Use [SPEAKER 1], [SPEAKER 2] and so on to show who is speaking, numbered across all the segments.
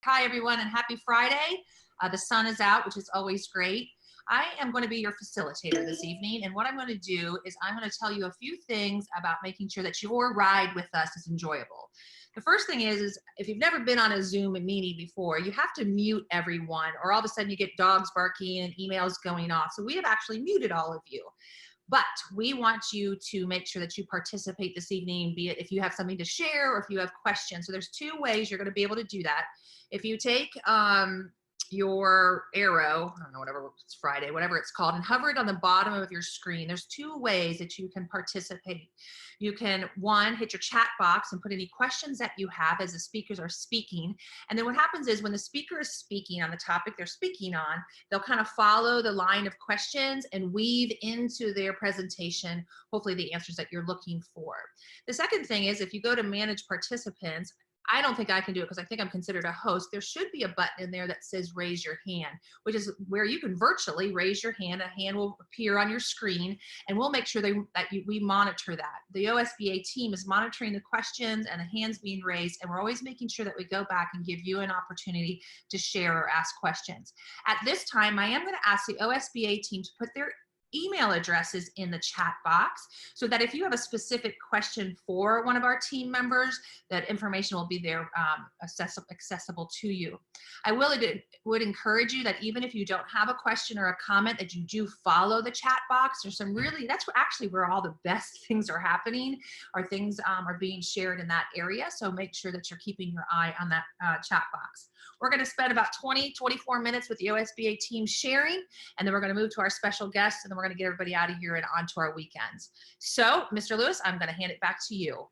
[SPEAKER 1] Hi, everyone, and happy Friday. The sun is out, which is always great. I am going to be your facilitator this evening, and what I'm going to do is I'm going to tell you a few things about making sure that your ride with us is enjoyable. The first thing is if you've never been on a Zoom meeting before, you have to mute everyone, or all of a sudden you get dogs barking and emails going off. So we have actually muted all of you. But we want you to make sure that you participate this evening, be it if you have something to share or if you have questions. So there's two ways you're going to be able to do that. If you take your arrow, I don't know, whatever, it's Friday, whatever it's called, and hover it on the bottom of your screen, there's two ways that you can participate. You can, one, hit your chat box and put any questions that you have as the speakers are speaking. And then what happens is when the speaker is speaking on the topic they're speaking on, they'll kind of follow the line of questions and weave into their presentation, hopefully the answers that you're looking for. The second thing is if you go to manage participants, I don't think I can do it because I think I'm considered a host. There should be a button in there that says raise your hand, which is where you can virtually raise your hand. A hand will appear on your screen, and we'll make sure we monitor that. The OSBA team is monitoring the questions and the hands being raised, and we're always making sure that we go back and give you an opportunity to share or ask questions. At this time, I am going to ask the OSBA team to put their email addresses in the chat box so that if you have a specific question for one of our team members, that information will be there accessible to you. I would encourage you that even if you don't have a question or a comment, that you do follow the chat box. There's some really, that's actually where all the best things are happening, or things are being shared in that area. So make sure that you're keeping your eye on that chat box. We're going to spend about 24 minutes with the OSBA team sharing, and then we're going to move to our special guests, and then we're going to get everybody out of here and onto our weekends. So, Mr. Lewis, I'm going to hand it back to you.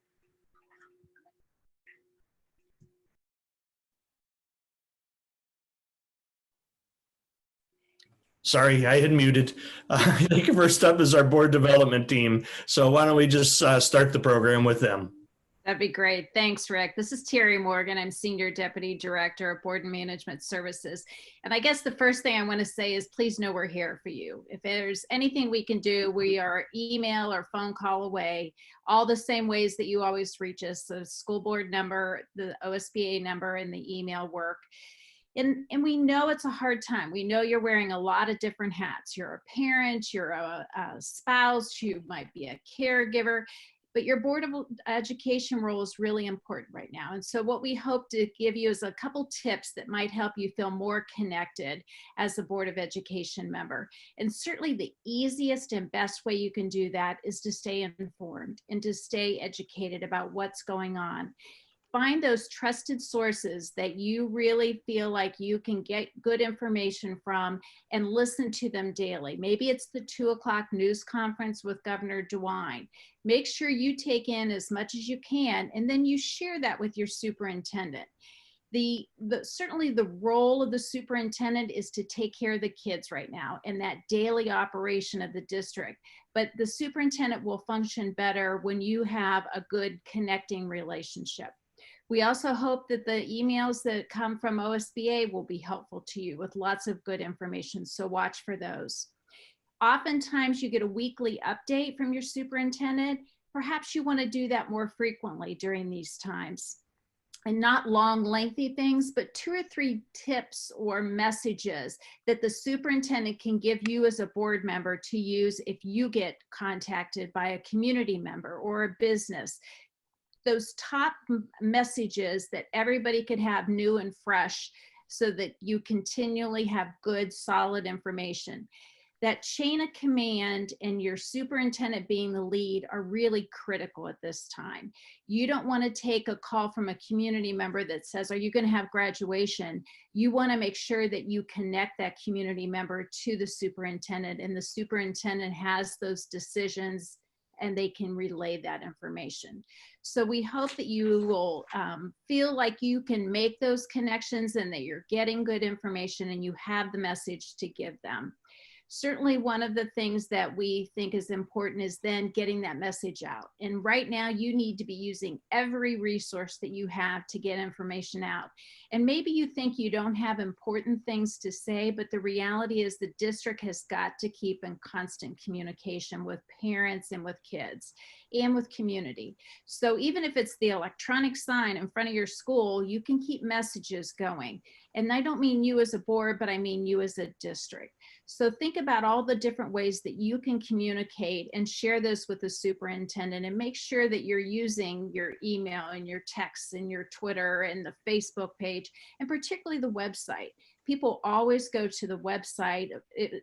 [SPEAKER 2] Sorry, I had muted. I think first up is our board development team. So why don't we just start the program with them?
[SPEAKER 3] That'd be great. Thanks, Rick. This is Terry Morgan. I'm Senior Deputy Director of Board and Management Services. And I guess the first thing I want to say is please know we're here for you. If there's anything we can do, we are email or phone call away, all the same ways that you always reach us, the school board number, the OSBA number, and the email work. And we know it's a hard time. We know you're wearing a lot of different hats. You're a parent, you're a spouse, you might be a caregiver, but your Board of Education role is really important right now. And so what we hope to give you is a couple tips that might help you feel more connected as a Board of Education member. And certainly the easiest and best way you can do that is to stay informed and to stay educated about what's going on. Find those trusted sources that you really feel like you can get good information from and listen to them daily. Maybe it's the 2 o'clock news conference with Governor DeWine. Make sure you take in as much as you can, and then you share that with your superintendent. Certainly the role of the superintendent is to take care of the kids right now and that daily operation of the district. But the superintendent will function better when you have a good connecting relationship. We also hope that the emails that come from OSBA will be helpful to you with lots of good information, so watch for those. Oftentimes you get a weekly update from your superintendent. Perhaps you want to do that more frequently during these times. And not long, lengthy things, but 2 or 3 tips or messages that the superintendent can give you as a board member to use if you get contacted by a community member or a business. Those top messages that everybody could have new and fresh so that you continually have good, solid information. That chain of command and your superintendent being the lead are really critical at this time. You don't want to take a call from a community member that says, are you going to have graduation? You want to make sure that you connect that community member to the superintendent, and the superintendent has those decisions and they can relay that information. So we hope that you will feel like you can make those connections and that you're getting good information and you have the message to give them. Certainly one of the things that we think is important is then getting that message out. And right now you need to be using every resource that you have to get information out. And maybe you think you don't have important things to say, but the reality is the district has got to keep in constant communication with parents and with kids. and with community. So even if it's the electronic sign in front of your school, you can keep messages going. And I don't mean you as a board, but I mean you as a district. So think about all the different ways that you can communicate and share this with the superintendent, and make sure that you're using your email and your texts and your Twitter and the Facebook page, and particularly the website. People always go to the website,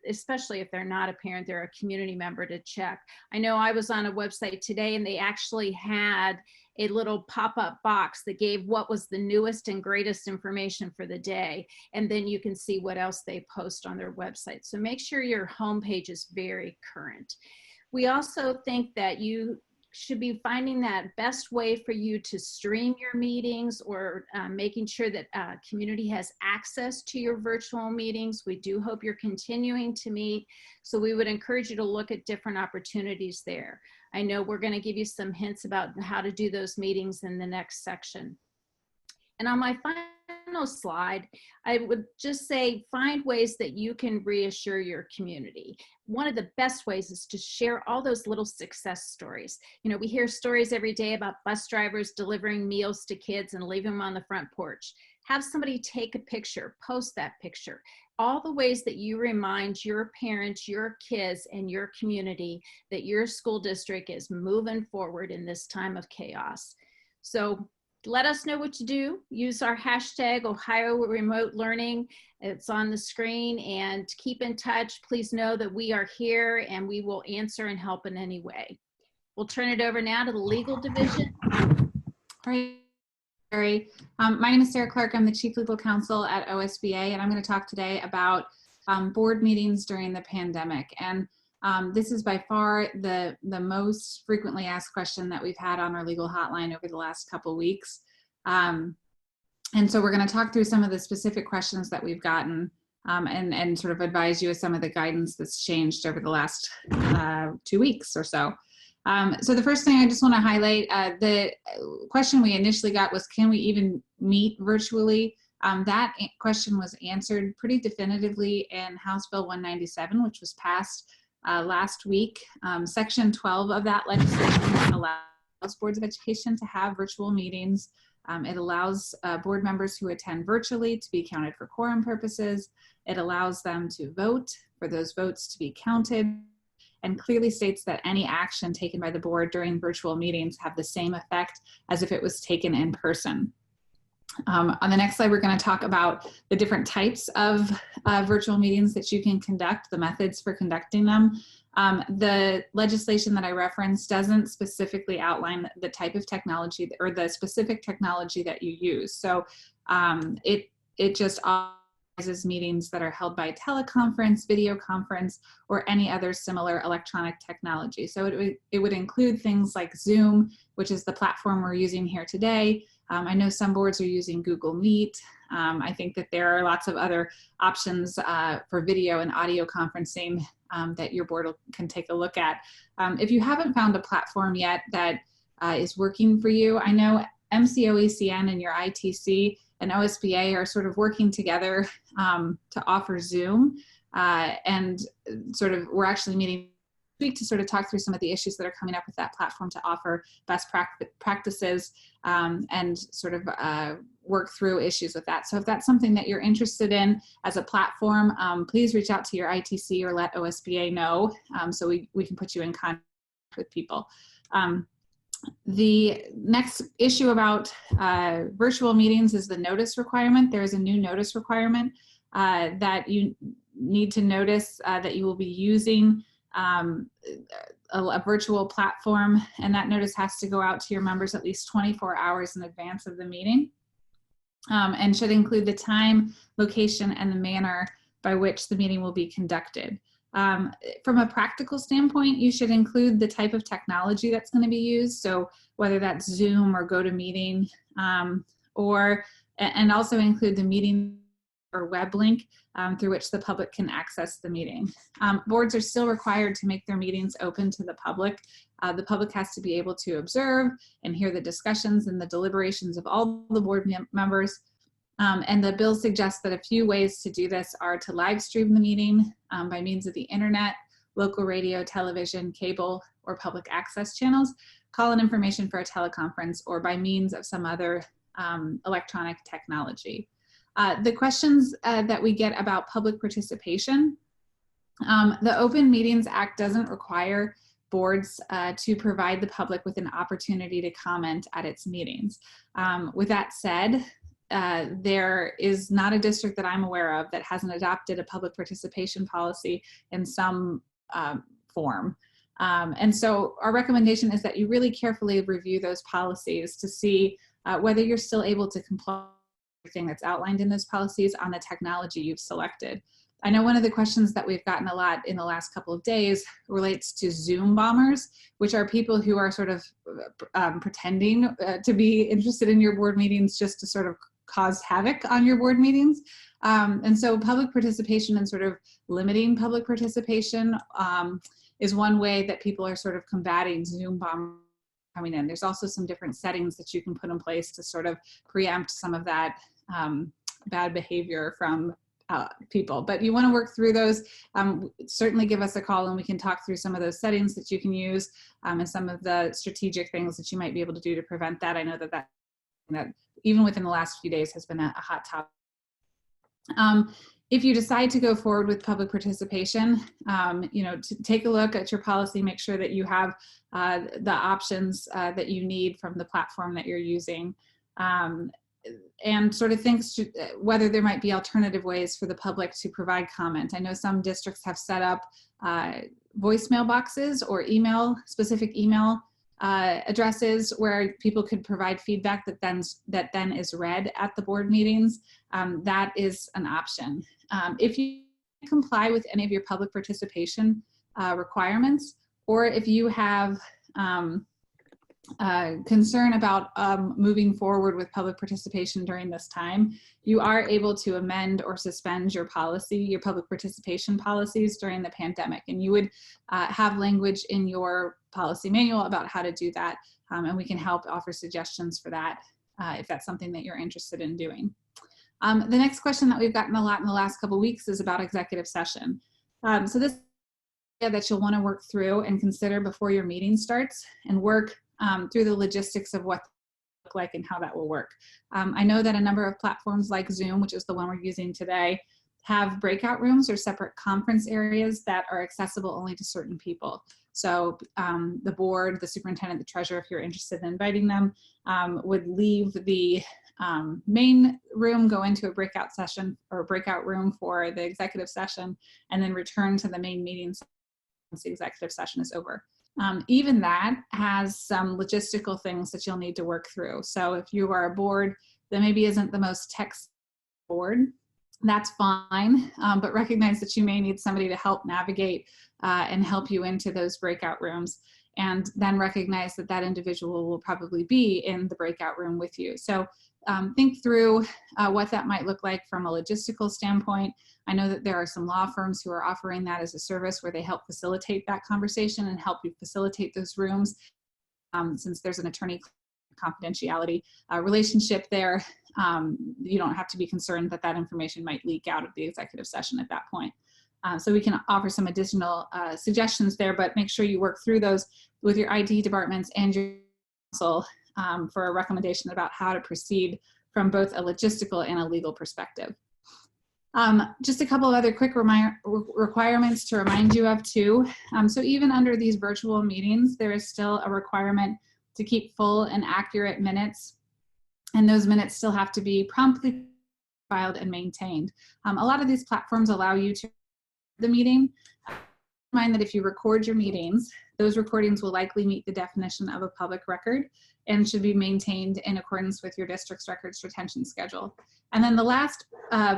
[SPEAKER 3] especially if they're not a parent, they're a community member, to check. I know I was on a website today and they actually had a little pop-up box that gave what was the newest and greatest information for the day. And then you can see what else they post on their website. So make sure your homepage is very current. We also think that you should be finding that best way for you to stream your meetings, or making sure that community has access to your virtual meetings. We do hope you're continuing to meet, so we would encourage you to look at different opportunities there. I know we're going to give you some hints about how to do those meetings in the next section. And on my final slide, I would just say, find ways that you can reassure your community. One of the best ways is to share all those little success stories. You know, we hear stories every day about bus drivers delivering meals to kids and leaving them on the front porch. Have somebody take a picture, post that picture. All the ways that you remind your parents, your kids, and your community that your school district is moving forward in this time of chaos. So let us know what you do. Use our hashtag Ohio Remote Learning. It's on the screen, and keep in touch. Please know that we are here and we will answer and help in any way. We'll turn it over now to the legal division.
[SPEAKER 4] Great. My name is Sarah Clark. I'm the Chief Legal Counsel at OSBA, and I'm going to talk today about board meetings during the pandemic. And this is by far the most frequently asked question that we've had on our legal hotline over the last couple weeks. And so we're going to talk through some of the specific questions that we've gotten, and sort of advise you of some of the guidance that's changed over the last 2 weeks or so. So the first thing I just want to highlight, the question we initially got was, can we even meet virtually? That question was answered pretty definitively in House Bill 197, which was passed last week. Section 12 of that legislation allows boards of education to have virtual meetings. It allows board members who attend virtually to be counted for quorum purposes. It allows them to vote, for those votes to be counted, and clearly states that any action taken by the board during virtual meetings have the same effect as if it was taken in person. On the next slide, we're going to talk about the different types of virtual meetings that you can conduct, the methods for conducting them. The legislation that I referenced doesn't specifically outline the type of technology or the specific technology that you use. So it just authorizes meetings that are held by teleconference, video conference, or any other similar electronic technology. So it would include things like Zoom, which is the platform we're using here today. I know some boards are using Google Meet. I think that there are lots of other options for video and audio conferencing that your board can take a look at. If you haven't found a platform yet that is working for you, I know MCOECN and your ITC and OSBA are sort of working together to offer Zoom, and sort of we're actually meeting this week to sort of talk through some of the issues that are coming up with that platform to offer best practices and sort of work through issues with that. So if that's something that you're interested in as a platform, please reach out to your ITC or let OSBA know so we can put you in contact with people. The next issue about virtual meetings is the notice requirement. There is a new notice requirement that you need to notice that you will be using a virtual platform, and that notice has to go out to your members at least 24 hours in advance of the meeting, and should include the time, location, and the manner by which the meeting will be conducted. From a practical standpoint, you should include the type of technology that's going to be used. So whether that's Zoom or GoToMeeting, and also include the meeting or web link through which the public can access the meeting. Boards are still required to make their meetings open to the public. The public has to be able to observe and hear the discussions and the deliberations of all the board members. And the bill suggests that a few ways to do this are to live stream the meeting by means of the internet, local radio, television, cable, or public access channels, call-in information for a teleconference, or by means of some other electronic technology. The questions that we get about public participation, the Open Meetings Act doesn't require boards to provide the public with an opportunity to comment at its meetings. With that said, there is not a district that I'm aware of that hasn't adopted a public participation policy in some form. And so our recommendation is that you really carefully review those policies to see whether you're still able to comply with everything that's outlined in those policies on the technology you've selected. I know one of the questions that we've gotten a lot in the last couple of days relates to Zoom bombers, which are people who are sort of pretending to be interested in your board meetings just to sort of cause havoc on your board meetings. And so public participation and sort of limiting public participation is one way that people are sort of combating Zoom bombers coming in. There's also some different settings that you can put in place to sort of preempt some of that bad behavior from people, but you want to work through those. Certainly give us a call and we can talk through some of those settings that you can use and some of the strategic things that you might be able to do to prevent that. I know that even within the last few days has been a hot topic. If you decide to go forward with public participation, to take a look at your policy, make sure that you have the options that you need from the platform that you're using. And sort of think whether there might be alternative ways for the public to provide comment. I know some districts have set up voicemail boxes or specific email addresses where people could provide feedback that then is read at the board meetings. That is an option. If you comply with any of your public participation requirements, or if you have concern about moving forward with public participation during this time, you are able to amend or suspend your public participation policies during the pandemic. And you would have language in your policy manual about how to do that. And we can help offer suggestions for that if that's something that you're interested in doing. The next question that we've gotten a lot in the last couple of weeks is about executive session. So this is that you'll want to work through and consider before your meeting starts, and work through the logistics of what look like and how that will work. I know that a number of platforms like Zoom, which is the one we're using today, have breakout rooms or separate conference areas that are accessible only to certain people. So the board, the superintendent, the treasurer, if you're interested in inviting them, would leave the main room, go into a breakout session or a breakout room for the executive session, and then return to the main meeting once the executive session is over. Even that has some logistical things that you'll need to work through. So if you are a board that maybe isn't the most tech board, that's fine, but recognize that you may need somebody to help navigate and help you into those breakout rooms, and then recognize that that individual will probably be in the breakout room with you. So think through what that might look like from a logistical standpoint. I know that there are some law firms who are offering that as a service where they help facilitate that conversation and help you facilitate those rooms. Since there's an attorney confidentiality relationship there, you don't have to be concerned that that information might leak out of the executive session at that point. So we can offer some additional suggestions there, but make sure you work through those with your ID departments and your council for a recommendation about how to proceed from both a logistical and a legal perspective. Just a couple of other quick requirements to remind you of too. So even under these virtual meetings, there is still a requirement to keep full and accurate minutes, and those minutes still have to be promptly filed and maintained. A lot of these platforms allow you to the meeting. Keep in mind that if you record your meetings, those recordings will likely meet the definition of a public record and should be maintained in accordance with your district's records retention schedule. And then the last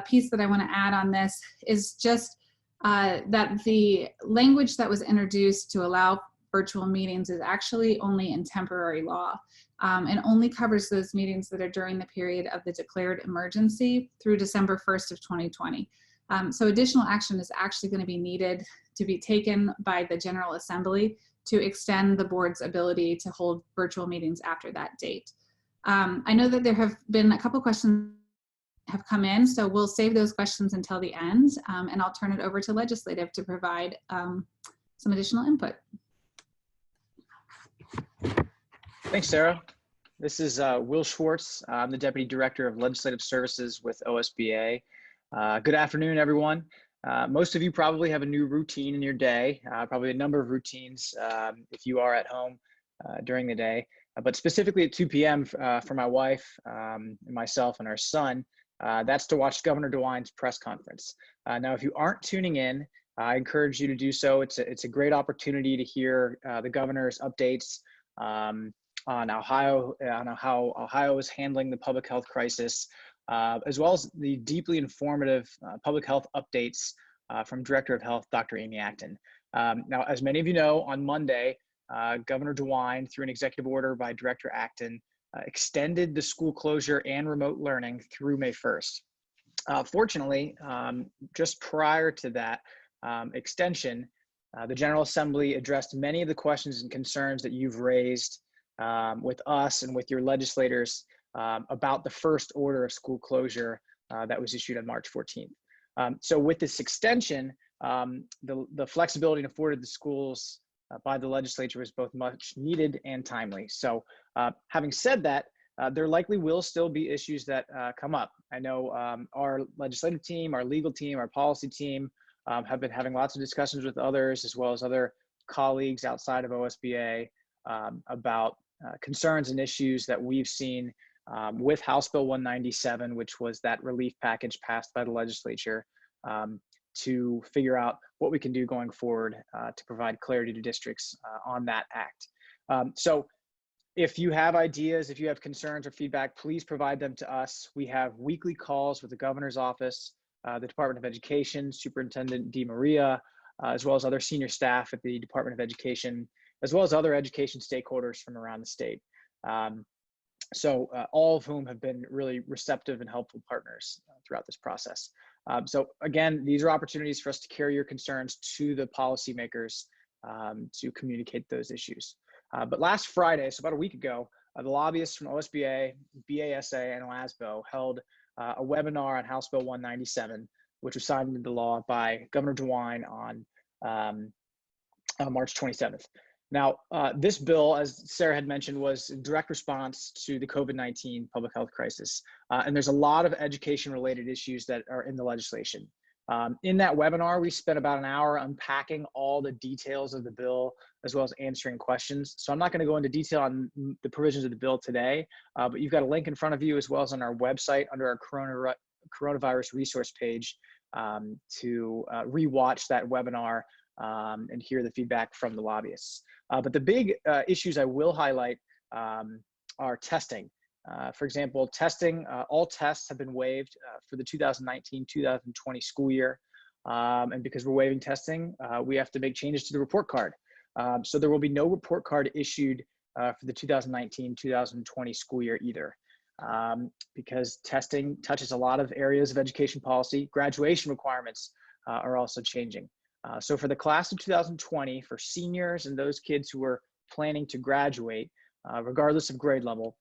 [SPEAKER 4] piece that I want to add on this is just that the language that was introduced to allow virtual meetings is actually only in temporary law and only covers those meetings that are during the period of the declared emergency through December 1st of 2020. So additional action is actually going to be needed to be taken by the General Assembly to extend the board's ability to hold virtual meetings after that date. I know that there have been a couple questions have come in, so we'll save those questions until the end, and I'll turn it over to legislative to provide some additional input.
[SPEAKER 5] Thanks, Sarah. This is Will Schwartz. I'm the Deputy Director of Legislative Services with OSBA. Good afternoon, everyone. Most of you probably have a new routine in your day, probably a number of routines if you are at home during the day. But specifically at 2 p.m. For my wife and myself and our son, that's to watch Governor DeWine's press conference. Now, if you aren't tuning in, I encourage you to do so. It's a great opportunity to hear the governor's updates on Ohio, on how Ohio is handling the public health crisis, as well as the deeply informative public health updates from Director of Health, Dr. Amy Acton. Now, as many of you know, on Monday, Governor DeWine, through an executive order by Director Acton, extended the school closure and remote learning through May 1st. Fortunately, just prior to that extension, the General Assembly addressed many of the questions and concerns that you've raised with us and with your legislators about the first order of school closure that was issued on March 14th. So with this extension, the flexibility afforded the schools by the legislature was both much needed and timely. So having said that, there likely will still be issues that come up. I know our legislative team, our legal team, our policy team have been having lots of discussions with others, as well as other colleagues outside of OSBA about concerns and issues that we've seen with House Bill 197, which was that relief package passed by the legislature to figure out what we can do going forward to provide clarity to districts on that act. So if you have ideas, if you have concerns or feedback, please provide them to us. We have weekly calls with the governor's office, the Department of Education, Superintendent DeMaria, as well as other senior staff at the Department of Education, as well as other education stakeholders from around the state. So all of whom have been really receptive and helpful partners throughout this process. So again, these are opportunities for us to carry your concerns to the policymakers to communicate those issues. But last Friday, so about a week ago, the lobbyists from OSBA, BASA, and OASBO held a webinar on House Bill 197, which was signed into law by Governor DeWine on March 27th. Now, this bill, as Sarah had mentioned, was in direct response to the COVID-19 public health crisis. And there's a lot of education-related issues that are in the legislation. In that webinar, we spent about an hour unpacking all the details of the bill, as well as answering questions. So I'm not going to go into detail on the provisions of the bill today, but you've got a link in front of you, as well as on our website under our coronavirus resource page to rewatch that webinar and hear the feedback from the lobbyists. But the big issues I will highlight are testing. For example, testing, all tests have been waived for the 2019-2020 school year. And because we're waiving testing, we have to make changes to the report card. So there will be no report card issued for the 2019-2020 school year either. Because testing touches a lot of areas of education policy. Graduation requirements are also changing. So for the class of 2020, for seniors and those kids who are planning to graduate, regardless of grade level,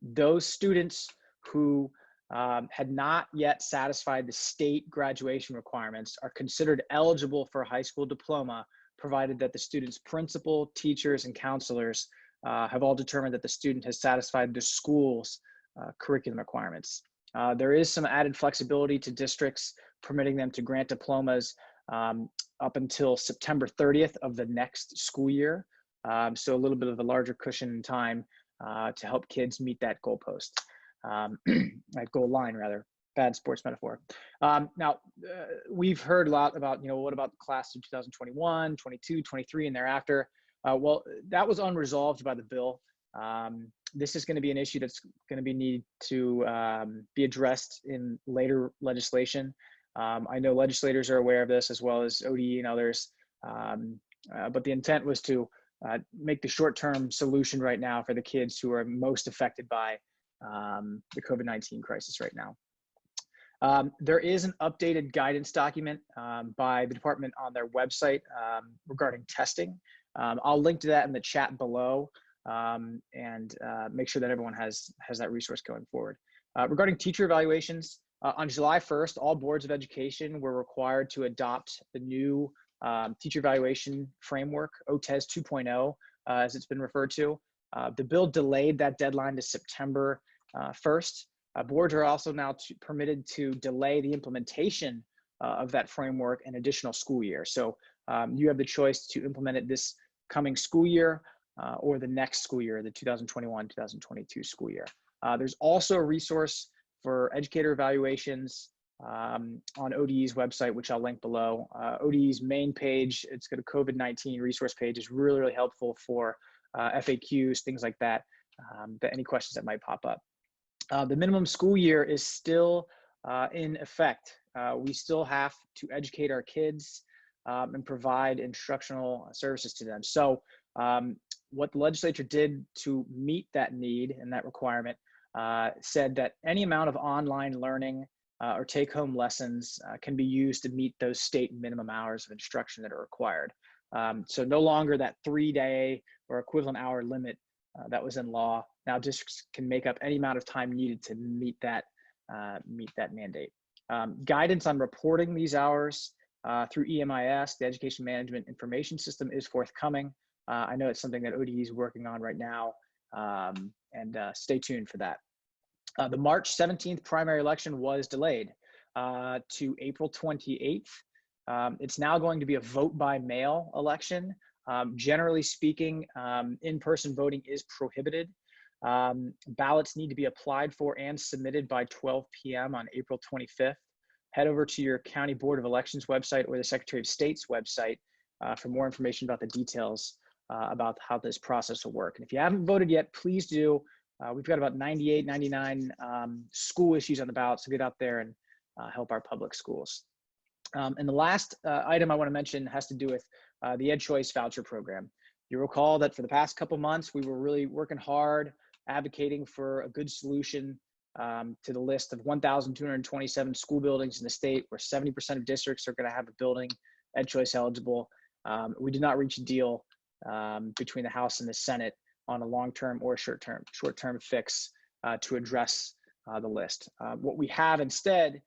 [SPEAKER 5] those students who had not yet satisfied the state graduation requirements are considered eligible for a high school diploma, provided that the student's principal, teachers, and counselors have all determined that the student has satisfied the school's curriculum requirements. There is some added flexibility to districts, permitting them to grant diplomas up until September 30th of the next school year. So a little bit of a larger cushion in time to help kids meet that goalpost, that goal line rather, bad sports metaphor. Now, we've heard a lot about, what about the class of 2021, 22, 23, and thereafter? Well, that was unresolved by the bill. This is going to be an issue that's going to be need to be addressed in later legislation. I know legislators are aware of this, as well as ODE and others, but the intent was to make the short-term solution right now for the kids who are most affected by the COVID-19 crisis right now. There is an updated guidance document by the department on their website regarding testing. I'll link to that in the chat below and make sure that everyone has that resource going forward. Regarding teacher evaluations, on July 1st, all boards of education were required to adopt the new teacher evaluation framework, OTES 2.0, as it's been referred to. The bill delayed that deadline to September 1st. Boards are also now permitted to delay the implementation of that framework an additional school year. So you have the choice to implement it this coming school year or the next school year, the 2021-2022 school year. There's also a resource for educator evaluations on ODE's website, which I'll link below. ODE's main page, it's got a COVID-19 resource page, is really, really helpful for FAQs, things like that, any questions that might pop up. The minimum school year is still in effect. We still have to educate our kids and provide instructional services to them. So what the legislature did to meet that need and that requirement said that any amount of online learning or take-home lessons can be used to meet those state minimum hours of instruction that are required. So no longer that 3-day or equivalent hour limit that was in law. Now districts can make up any amount of time needed to meet that mandate. Guidance on reporting these hours through EMIS, the Education Management Information System, is forthcoming. I know it's something that ODE is working on right now, and stay tuned for that. The March 17th primary election was delayed to April 28th. It's now going to be a vote by mail election. Generally speaking, in-person voting is prohibited. Ballots need to be applied for and submitted by 12 p.m. on April 25th. Head over to your County Board of Elections website or the Secretary of State's website for more information about the details about how this process will work. And if you haven't voted yet, please do. We've got about 98, 99 school issues on the ballot, so get out there and help our public schools. And the last item I want to mention has to do with the EdChoice voucher program. You recall that for the past couple months, we were really working hard, advocating for a good solution to the list of 1,227 school buildings in the state where 70% of districts are going to have a building EdChoice eligible. We did not reach a deal between the House and the Senate on a long-term or short-term fix to address the list. What we have instead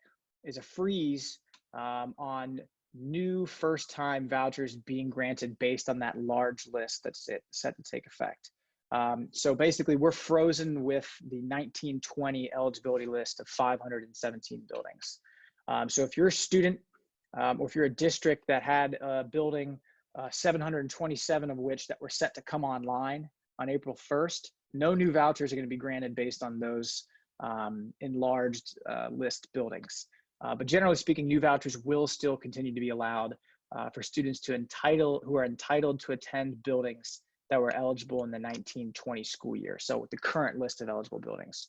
[SPEAKER 5] is a freeze on new first-time vouchers being granted based on that large list that's set to take effect. So basically, we're frozen with the 1920 eligibility list of 517 buildings. So if you're a student or if you're a district that had a building, 727 of which that were set to come online on April 1st, no new vouchers are going to be granted based on those enlarged list buildings. But generally speaking, new vouchers will still continue to be allowed for students who are entitled to attend buildings that were eligible in the 1920 school year. So with the current list of eligible buildings.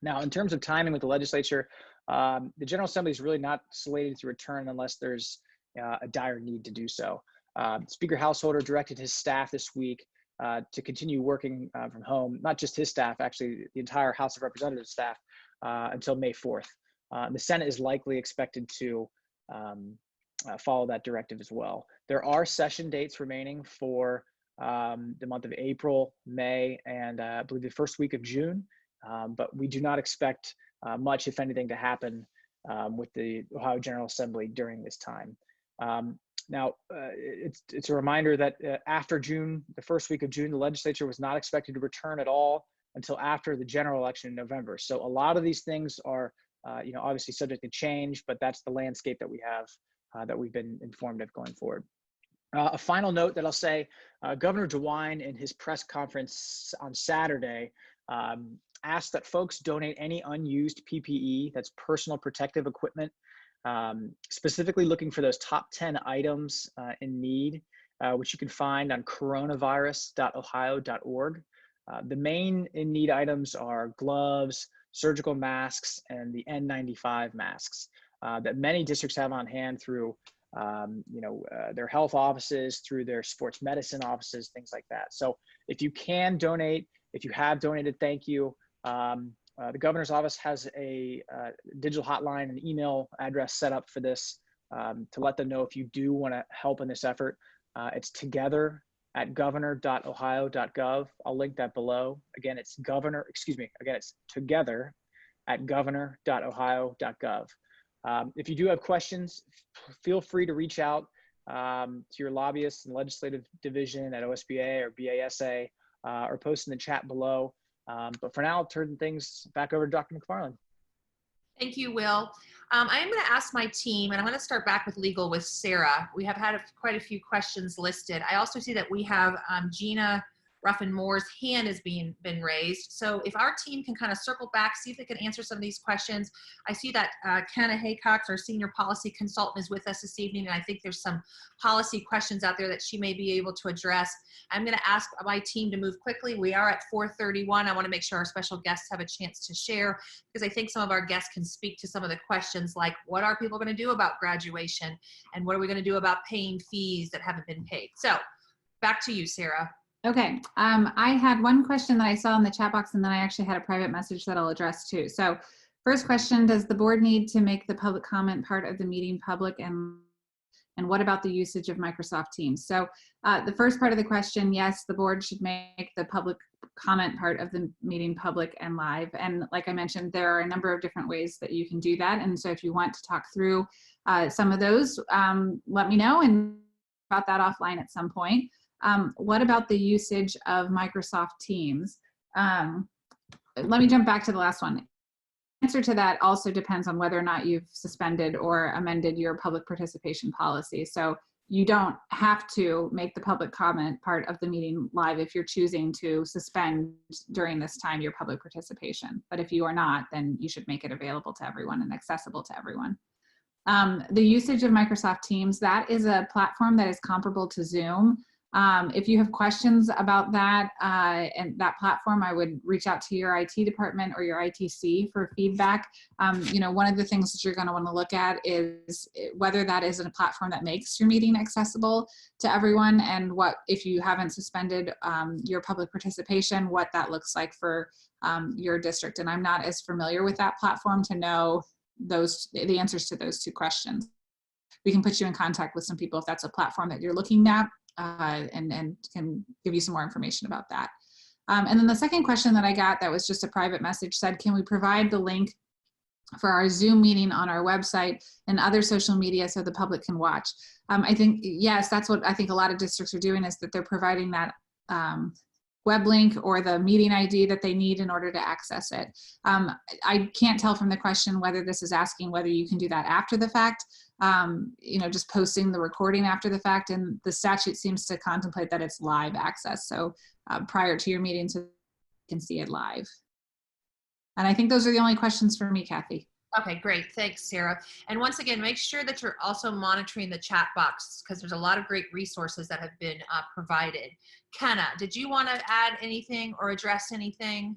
[SPEAKER 5] Now, in terms of timing with the legislature, the General Assembly is really not slated to return unless there's a dire need to do so. Speaker Householder directed his staff this week to continue working from home, not just his staff, actually the entire House of Representatives staff until May 4th. The Senate is likely expected to follow that directive as well. There are session dates remaining for the month of April, May, and I believe the first week of June, but we do not expect much, if anything, to happen with the Ohio General Assembly during this time. Now, it's a reminder that after June, the first week of June, the legislature was not expected to return at all until after the general election in November. So a lot of these things are obviously subject to change, but that's the landscape that we have that we've been informed of going forward. A final note that I'll say, Governor DeWine in his press conference on Saturday asked that folks donate any unused PPE, that's personal protective equipment, specifically looking for those top 10 items in need, which you can find on coronavirus.ohio.org. The main in need items are gloves, surgical masks, and the N95 masks that many districts have on hand through their health offices, through their sports medicine offices, things like that. So if you can donate, if you have donated, thank you. The governor's office has a digital hotline and email address set up for this to let them know if you do want to help in this effort. It's together@governor.ohio.gov. I'll link that below. Again, it's together@governor.ohio.gov. If you do have questions, feel free to reach out to your lobbyists and legislative division at OSBA or BASA, or post in the chat below. But for now, I'll turn things back over to Dr. McFarland.
[SPEAKER 1] Thank you, Will. I am going to ask my team, and I'm going to start back with legal with Sarah. We have had quite a few questions listed. I also see that we have Gina Ruffin-Moore's hand has been raised. So if our team can kind of circle back, see if they can answer some of these questions. I see that Kenna Haycox, our senior policy consultant, is with us this evening, and I think there's some policy questions out there that she may be able to address. I'm going to ask my team to move quickly. We are at 4:31. I want to make sure our special guests have a chance to share, because I think some of our guests can speak to some of the questions like, what are people going to do about graduation, and what are we going to do about paying fees that haven't been paid? So back to you, Sarah.
[SPEAKER 4] Okay, I had one question that I saw in the chat box, and then I actually had a private message that I'll address too. So first question, does the board need to make the public comment part of the meeting public, and what about the usage of Microsoft Teams? So the first part of the question, yes, the board should make the public comment part of the meeting public and live. And like I mentioned, there are a number of different ways that you can do that. And so if you want to talk through some of those, let me know and about that offline at some point. What about the usage of Microsoft Teams? Let me jump back to the last one. The answer to that also depends on whether or not you've suspended or amended your public participation policy. So you don't have to make the public comment part of the meeting live if you're choosing to suspend during this time your public participation. But if you are not, then you should make it available to everyone and accessible to everyone. The usage of Microsoft Teams, that is a platform that is comparable to Zoom. If you have questions about that and that platform, I would reach out to your IT department or your ITC for feedback. One of the things that you're going to want to look at is whether that is a platform that makes your meeting accessible to everyone, and what, if you haven't suspended your public participation, what that looks like for your district. And I'm not as familiar with that platform to know the answers to those two questions. We can put you in contact with some people if that's a platform that you're looking at. And can give you some more information about that. And then the second question that I got that was just a private message said, can we provide the link for our Zoom meeting on our website and other social media so the public can watch? I think, yes, that's what I think a lot of districts are doing, is that they're providing that web link or the meeting ID that they need in order to access it. I can't tell from the question whether this is asking whether you can do that after the fact, just posting the recording after the fact, and the statute seems to contemplate that it's live access. So prior to your meeting, so you can see it live. And I think those are the only questions for me, Kathy.
[SPEAKER 1] Okay, great. Thanks, Sarah. And once again, make sure that you're also monitoring the chat box, because there's a lot of great resources that have been provided. Kenna, did you want to add anything or address anything?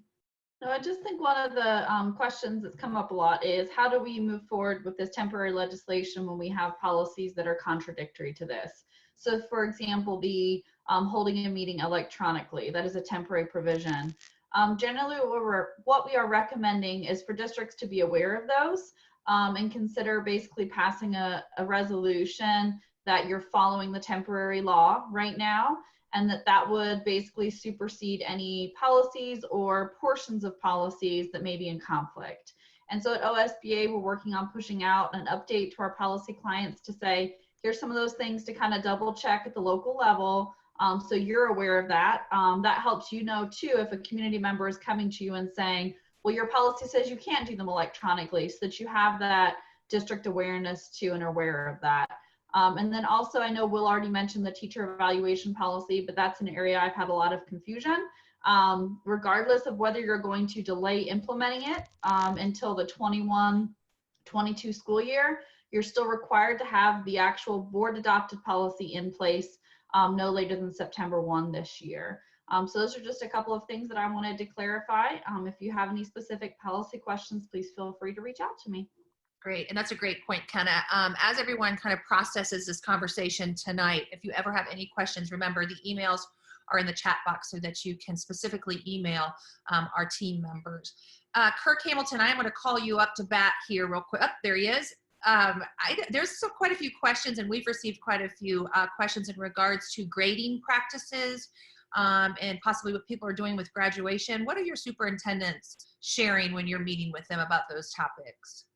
[SPEAKER 6] No, I just think one of the questions that's come up a lot is, how do we move forward with this temporary legislation when we have policies that are contradictory to this? So for example, the holding a meeting electronically, that is a temporary provision. Generally, what we are recommending is for districts to be aware of those and consider basically passing a resolution that you're following the temporary law right now, and that would basically supersede any policies or portions of policies that may be in conflict. And so at OSBA, we're working on pushing out an update to our policy clients to say, here's some of those things to kind of double check at the local level. So you're aware of that. That helps you know too, if a community member is coming to you and saying, well, your policy says you can't do them electronically, so that you have that district awareness too and are aware of that. And then also, I know Will already mentioned the teacher evaluation policy, but that's an area I've had a lot of confusion. Regardless of whether you're going to delay implementing it until the 21-22 school year, you're still required to have the actual board adopted policy in place no later than September 1 this year. So those are just a couple of things that I wanted to clarify. If you have any specific policy questions, please feel free to reach out to me.
[SPEAKER 1] Great, and that's a great point, Kenna. As everyone kind of processes this conversation tonight, if you ever have any questions, remember the emails are in the chat box so that you can specifically email our team members. Kirk Hamilton, I am going to call you up to bat here real quick. Oh, there he is. There's quite a few questions, and we've received quite a few questions in regards to grading practices and possibly what people are doing with graduation. What are your superintendents sharing when you're meeting with them about those topics?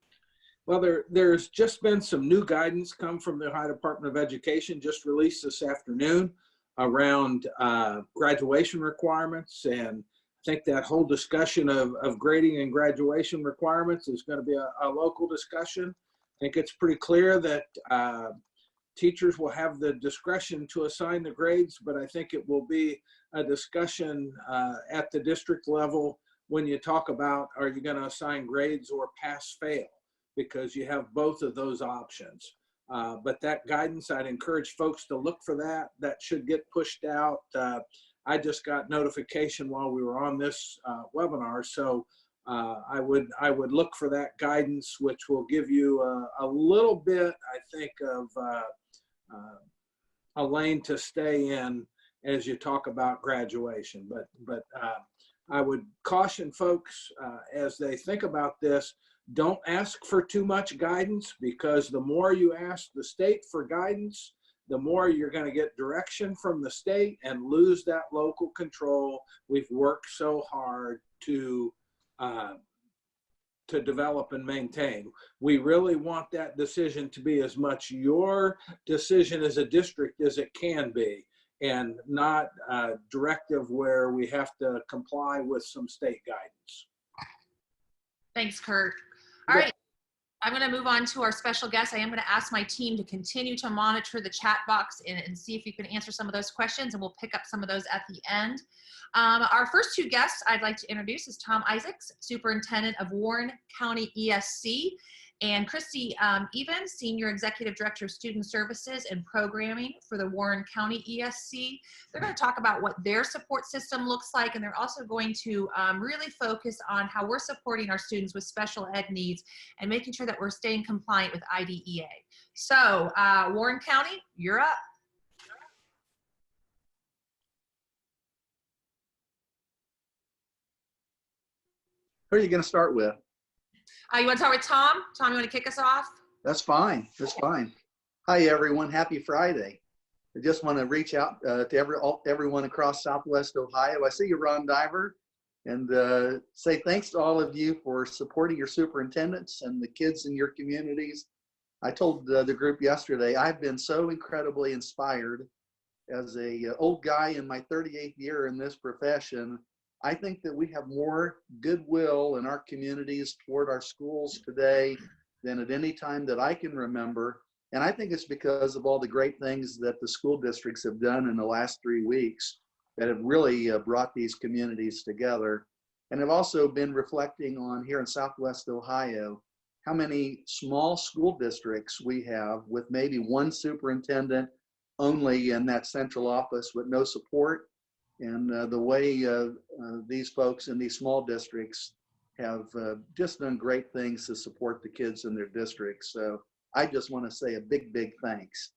[SPEAKER 7] Well, there's just been some new guidance come from the Ohio Department of Education, just released this afternoon, around graduation requirements. And I think that whole discussion of grading and graduation requirements is going to be a local discussion. I think it's pretty clear that teachers will have the discretion to assign the grades, but I think it will be a discussion at the district level when you talk about, are you going to assign grades or pass fail? Because you have both of those options. But that guidance, I'd encourage folks to look for that. That should get pushed out. I just got notification while we were on this webinar, so I would look for that guidance, which will give you a little bit, I think, of a lane to stay in as you talk about graduation. But I would caution folks as they think about this, don't ask for too much guidance, because the more you ask the state for guidance, the more you're going to get direction from the state and lose that local control we've worked so hard to develop and maintain. We really want that decision to be as much your decision as a district as it can be, and not a directive where we have to comply with some state guidance.
[SPEAKER 1] Thanks, Kurt. All right, I'm going to move on to our special guest. I am going to ask my team to continue to monitor the chat box and see if you can answer some of those questions, and we'll pick up some of those at the end. Our first two guests I'd like to introduce is Tom Isaacs, Superintendent of Warren County ESC, and Christy Evans, Senior Executive Director of Student Services and Programming for the Warren County ESC. They're going to talk about what their support system looks like, and they're also going to really focus on how we're supporting our students with special ed needs and making sure that we're staying compliant with IDEA. So Warren County, you're up.
[SPEAKER 8] Who are you going to start with?
[SPEAKER 1] You want to start with Tom? Tom, you want to kick us off?
[SPEAKER 8] That's fine. That's fine. Hi, everyone. Happy Friday. I just want to reach out to everyone across Southwest Ohio. I see you, Ron Diver, and say thanks to all of you for supporting your superintendents and the kids in your communities. I told the group yesterday, I've been so incredibly inspired as a old guy in my 38th year in this profession. I think that we have more goodwill in our communities toward our schools today than at any time that I can remember. And I think it's because of all the great things that the school districts have done in the last 3 weeks that have really brought these communities together. And I've also been reflecting on here in Southwest Ohio, how many small school districts we have with maybe one superintendent only in that central office with no support. And the way these folks in these small districts have just done great things to support the kids in their districts. So I just want to say a big, big thanks.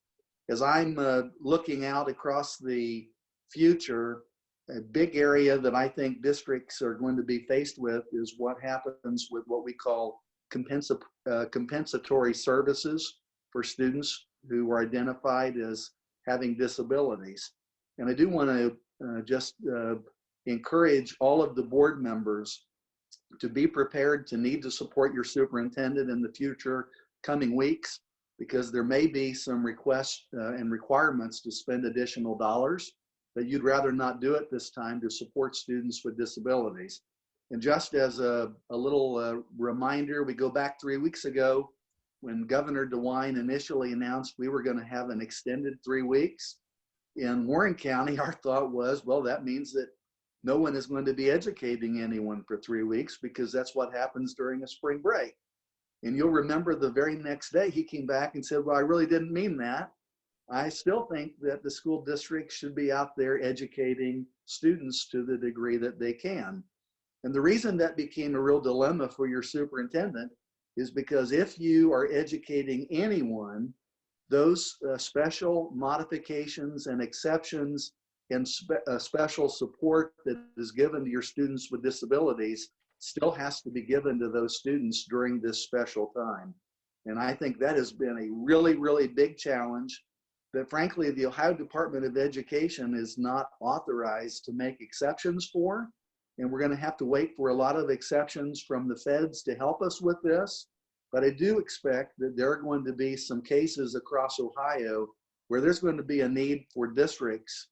[SPEAKER 8] As I'm looking out across the future, a big area that I think districts are going to be faced with is what happens with what we call compensatory services for students who are identified as having disabilities. And I do want to just encourage all of the board members to be prepared to need to support your superintendent in the future coming weeks, because there may be some requests and requirements to spend additional dollars that you'd rather not do it this time to support students with disabilities. And just as a little reminder, we go back 3 weeks ago when Governor DeWine initially announced we were going to have an extended 3 weeks. In Warren County, our thought was, well, that means that no one is going to be educating anyone for 3 weeks, because that's what happens during a spring break. And you'll remember the very next day he came back and said, well, I really didn't mean that. I still think that the school district should be out there educating students to the degree that they can. And the reason that became a real dilemma for your superintendent is because if you are educating anyone, those special modifications and exceptions and special support that is given to your students with disabilities still has to be given to those students during this special time. And I think that has been a really, really big challenge that frankly, the Ohio Department of Education is not authorized to make exceptions for. And we're going to have to wait for a lot of exceptions from the feds to help us with this. But I do expect that there are going to be some cases across Ohio where there's going to be a need for districts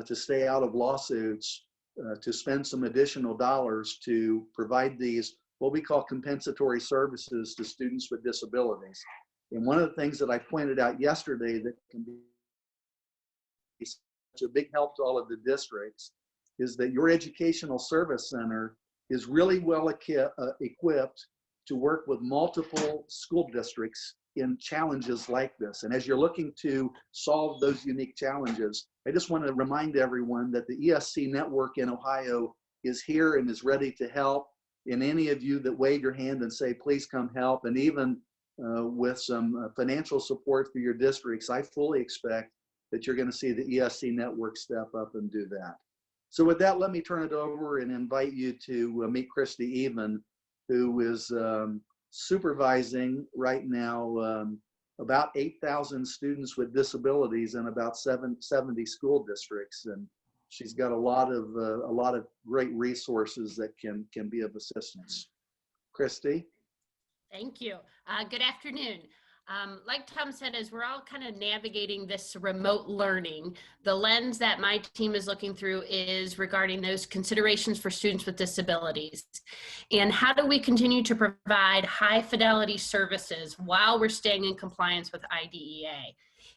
[SPEAKER 8] to stay out of lawsuits, to spend some additional dollars to provide these, what we call compensatory services to students with disabilities. And one of the things that I pointed out yesterday that can be such a big help to all of the districts is that your educational service center is really well equipped to work with multiple school districts in challenges like this. And as you're looking to solve those unique challenges, I just want to remind everyone that the ESC network in Ohio is here and is ready to help. And any of you that wave your hand and say, please come help, and even with some financial support for your districts, I fully expect that you're going to see the ESC network step up and do that. So with that, let me turn it over and invite you to meet Christy Even, who is supervising right now about 8,000 students with disabilities in about 70 school districts, and she's got a lot of great resources that can be of assistance. Christy.
[SPEAKER 9] Thank you. Good afternoon. Like Tom said, as we're all kind of navigating this remote learning, the lens that my team is looking through is regarding those considerations for students with disabilities. And how do we continue to provide high fidelity services while we're staying in compliance with IDEA?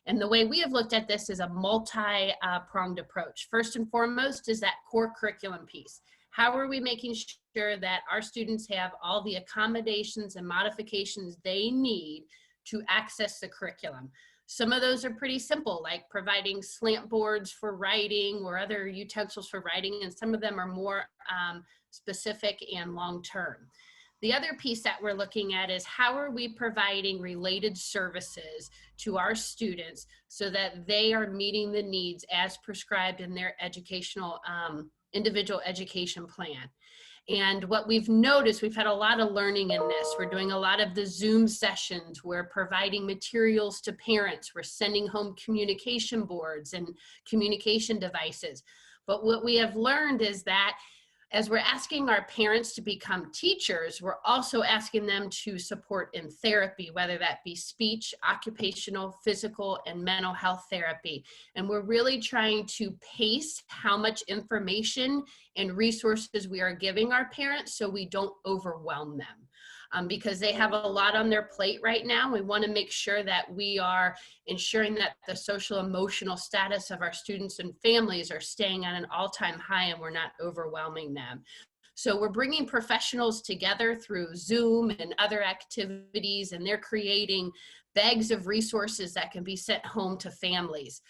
[SPEAKER 9] And the way we have looked at this is a multi-pronged approach. First and foremost is that core curriculum piece. How are we making sure that our students have all the accommodations and modifications they need to access the curriculum? Some of those are pretty simple, like providing slant boards for writing or other utensils for writing, and some of them are more specific and long-term. The other piece that we're looking at is how are we providing related services to our students so that they are meeting the needs as prescribed in their educational, individual education plan. And what we've noticed, we've had a lot of learning in this. We're doing a lot of the Zoom sessions. We're providing materials to parents. We're sending home communication boards and communication devices. But what we have learned is that as we're asking our parents to become teachers, we're also asking them to support in therapy, whether that be speech, occupational, physical, and mental health therapy. And we're really trying to pace how much information and resources we are giving our parents so we don't overwhelm them. Because they have a lot on their plate right now. We want to make sure that we are ensuring that the social emotional status of our students and families are staying at an all-time high and we're not overwhelming them. So we're bringing professionals together through Zoom and other activities, and they're creating bags of resources that can be sent home to families.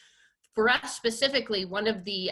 [SPEAKER 9] For us specifically, one of the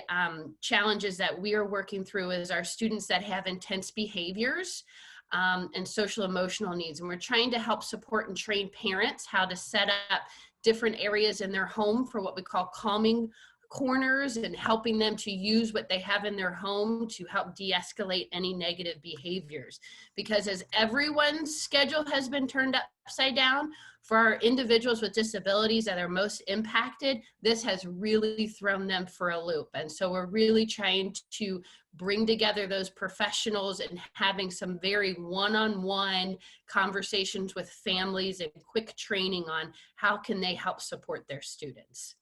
[SPEAKER 9] challenges that we are working through is our students that have intense behaviors and social emotional needs. And we're trying to help support and train parents how to set up different areas in their home for what we call calming corners, and helping them to use what they have in their home to help de-escalate any negative behaviors. Because as everyone's schedule has been turned upside down, for our individuals with disabilities that are most impacted, this has really thrown them for a loop. And so we're really trying to bring together those professionals and having some very one-on-one conversations with families and quick training on how can they help support their students.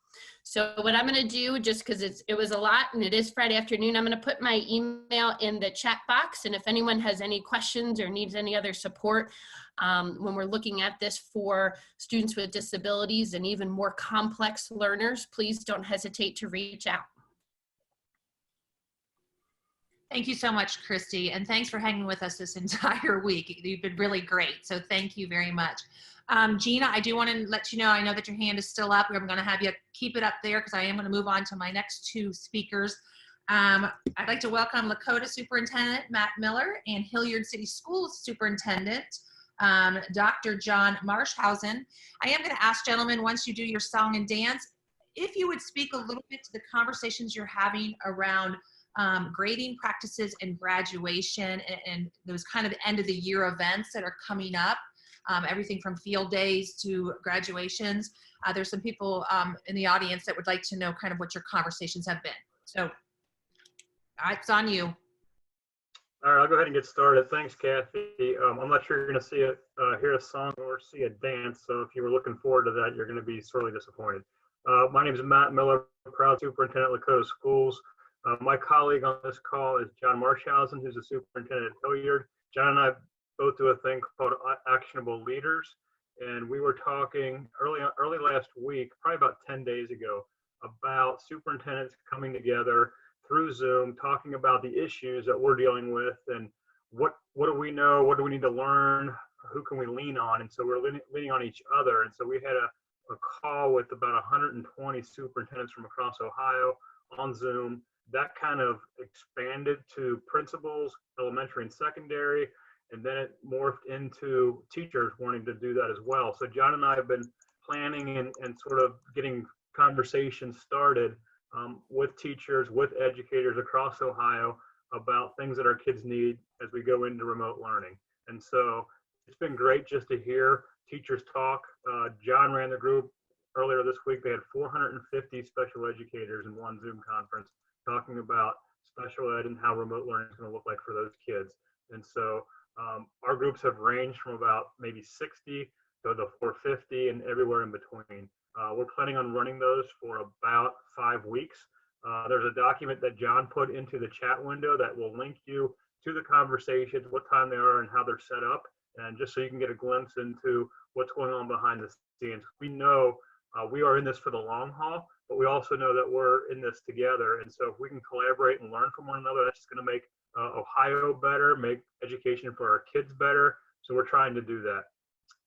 [SPEAKER 9] So what I'm going to do, just because it was a lot and it is Friday afternoon, I'm going to put my email in the chat box. And if anyone has any questions or needs any other support when we're looking at this for students with disabilities and even more complex learners, please don't hesitate to reach out.
[SPEAKER 1] Thank you so much, Christy. And thanks for hanging with us this entire week. You've been really great. So thank you very much. Gina, I do want to let you know, I know that your hand is still up. I'm going to have you keep it up there because I am going to move on to my next two speakers. I'd like to welcome Lakota Superintendent Matt Miller and Hilliard City Schools Superintendent Dr. John Marshhausen. I am going to ask, gentlemen, once you do your song and dance, if you would speak a little bit to the conversations you're having around grading practices and graduation and those kind of end of the year events that are coming up. Everything from field days to graduations. There's some people in the audience that would like to know kind of what your conversations have been. So it's on you.
[SPEAKER 10] All right, I'll go ahead and get started. Thanks, Kathy. I'm not sure you're going to see it, hear a song or see a dance. So if you were looking forward to that, you're going to be sorely disappointed. My name is Matt Miller, proud superintendent of Lakota Schools. My colleague on this call is John Marshausen, who's the superintendent at Hilliard. John and I both do a thing called Actionable Leaders. And we were talking early last week, probably about 10 days ago, about superintendents coming together through Zoom, talking about the issues that we're dealing with and what do we know, what do we need to learn, who can we lean on? And so we're leaning on each other. And so we had a call with about 120 superintendents from across Ohio on Zoom. That kind of expanded to principals, elementary and secondary, and then it morphed into teachers wanting to do that as well. So John and I have been planning and sort of getting conversations started with teachers, with educators across Ohio about things that our kids need as we go into remote learning. And so it's been great just to hear teachers talk. John ran the group earlier this week. They had 450 special educators in one Zoom conference talking about special ed and how remote learning is going to look like for those kids. And so our groups have ranged from about maybe 60 to the 450 and everywhere in between. We're planning on running those for about 5 weeks. There's a document that John put into the chat window that will link you to the conversations, what time they are and how they're set up, and just so you can get a glimpse into what's going on behind the scenes. We know we are in this for the long haul, but we also know that we're in this together. And so if we can collaborate and learn from one another, that's just going to make Ohio better, make education for our kids better. So we're trying to do that.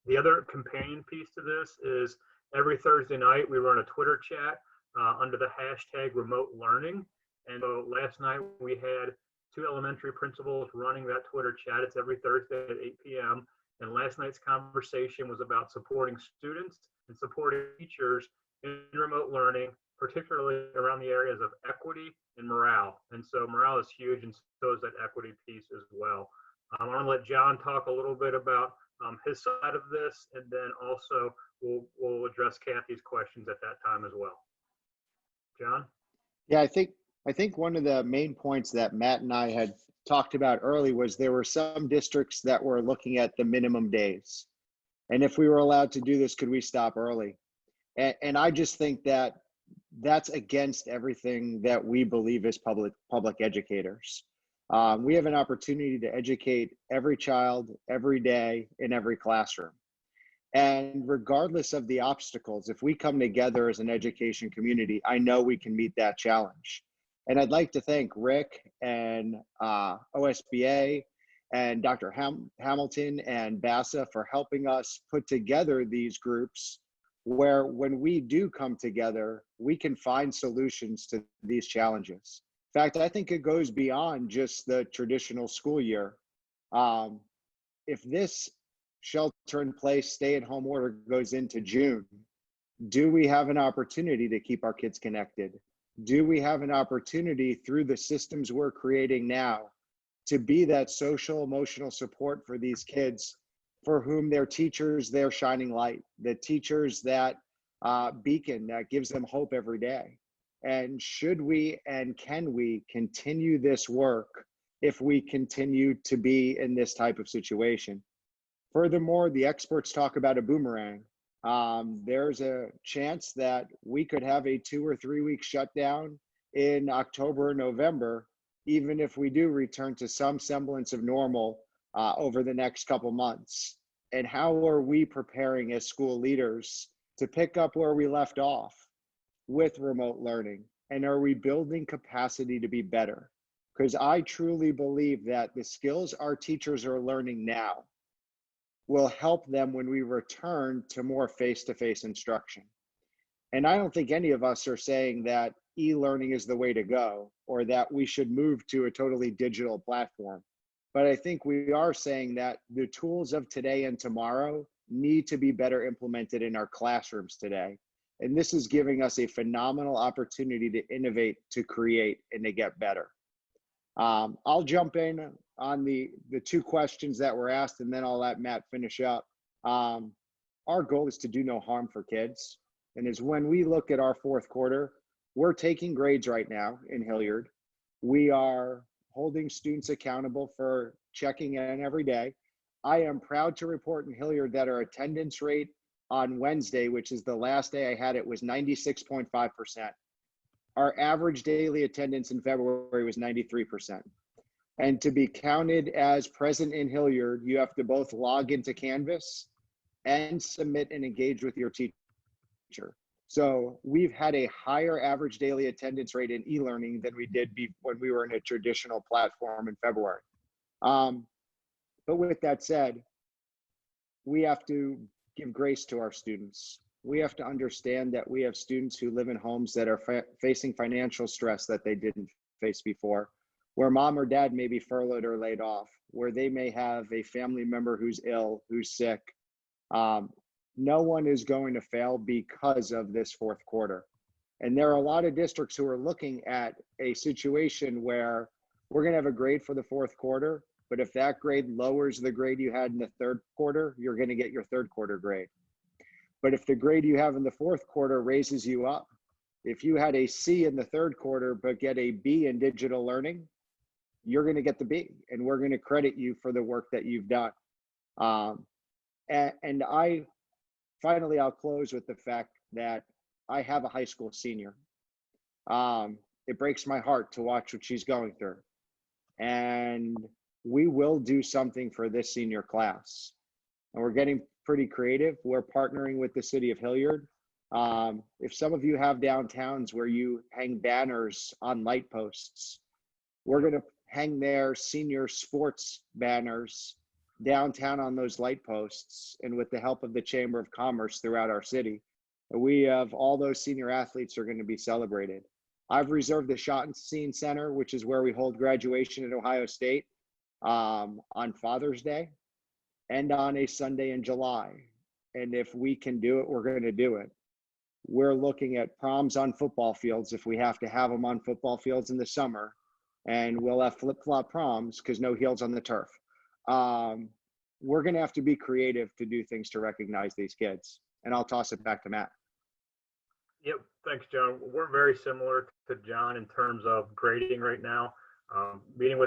[SPEAKER 10] The other companion piece to this is every Thursday night, we run a Twitter chat under the hashtag remote learning. And last night we had 2 elementary principals running that Twitter chat. It's every Thursday at 8 p.m. And last night's conversation was about supporting students and supporting teachers in remote learning, particularly around the areas of equity and morale. And so morale is huge, and so is that equity piece as well. I want to let John talk a little bit about his side of this, and then also we'll address Kathy's questions at that time as well. John?
[SPEAKER 11] Yeah, I think one of the main points that Matt and I had talked about early was there were some districts that were looking at the minimum days. And if we were allowed to do this, could we stop early? And I just think that that's against everything that we believe as public educators. We have an opportunity to educate every child, every day, in every classroom. And regardless of the obstacles, if we come together as an education community, I know we can meet that challenge. And I'd like to thank Rick and OSBA and Dr. Hamilton and BASA for helping us put together these groups where when we do come together, we can find solutions to these challenges. In fact, I think it goes beyond just the traditional school year. If this shelter-in-place, stay-at-home order goes into June, do we have an opportunity to keep our kids connected? Do we have an opportunity through the systems we're creating now to be that social, emotional support for these kids for whom their teachers, their shining light, the teachers that beacon that gives them hope every day? And should we and can we continue this work if we continue to be in this type of situation? Furthermore, the experts talk about a boomerang. There's a chance that we could have a 2 or 3 week shutdown in October or November, even if we do return to some semblance of normal over the next couple months. And how are we preparing as school leaders to pick up where we left off with remote learning? And are we building capacity to be better? Because I truly believe that the skills our teachers are learning now will help them when we return to more face-to-face instruction. And I don't think any of us are saying that e-learning is the way to go or that we should move to a totally digital platform. But I think we are saying that the tools of today and tomorrow need to be better implemented in our classrooms today. And this is giving us a phenomenal opportunity to innovate, to create, and to get better. I'll jump in on the 2 questions that were asked, and then I'll let Matt finish up. Our goal is to do no harm for kids. And as when we look at our 4th quarter, we're taking grades right now in Hilliard. We are holding students accountable for checking in every day. I am proud to report in Hilliard that our attendance rate on Wednesday, which is the last day I had it, was 96.5%. Our average daily attendance in February was 93%. And to be counted as present in Hilliard, you have to both log into Canvas and submit and engage with your teacher. So we've had a higher average daily attendance rate in e-learning than we did when we were in a traditional platform in February. But with that said, we have to give grace to our students. We have to understand that we have students who live in homes that are facing financial stress that they didn't face before, where mom or dad may be furloughed or laid off, where they may have a family member who's ill, who's sick. No one is going to fail because of this fourth quarter. And there are a lot of districts who are looking at a situation where we're going to have a grade for the fourth quarter, but if that grade lowers the grade you had in the third quarter, you're going to get your third quarter grade. But if the grade you have in the fourth quarter raises you up, if you had a C in the third quarter but get a B in digital learning, you're going to get the B, and we're going to credit you for the work that you've done. And finally, I'll close with the fact that I have a high school senior. It breaks my heart to watch what she's going through. And we will do something for this senior class. And we're getting pretty creative. We're partnering with the city of Hilliard. If some of you have downtowns where you hang banners on light posts, we're going to hang their senior sports banners downtown on those light posts, and with the help of the Chamber of Commerce throughout our city. We have all those senior athletes are going to be celebrated. I've reserved the Schottenstein Center, which is where we hold graduation at Ohio State, on Father's Day and on a Sunday in July. And if we can do it, we're going to do it. We're looking at proms on football fields if we have to have them on football fields in the summer, and we'll have flip-flop proms because no heels on the turf. We're going to have to be creative to do things to recognize these kids. And I'll toss it back to Matt.
[SPEAKER 10] Yep, thanks, John. We're very similar to John in terms of grading right now. Meeting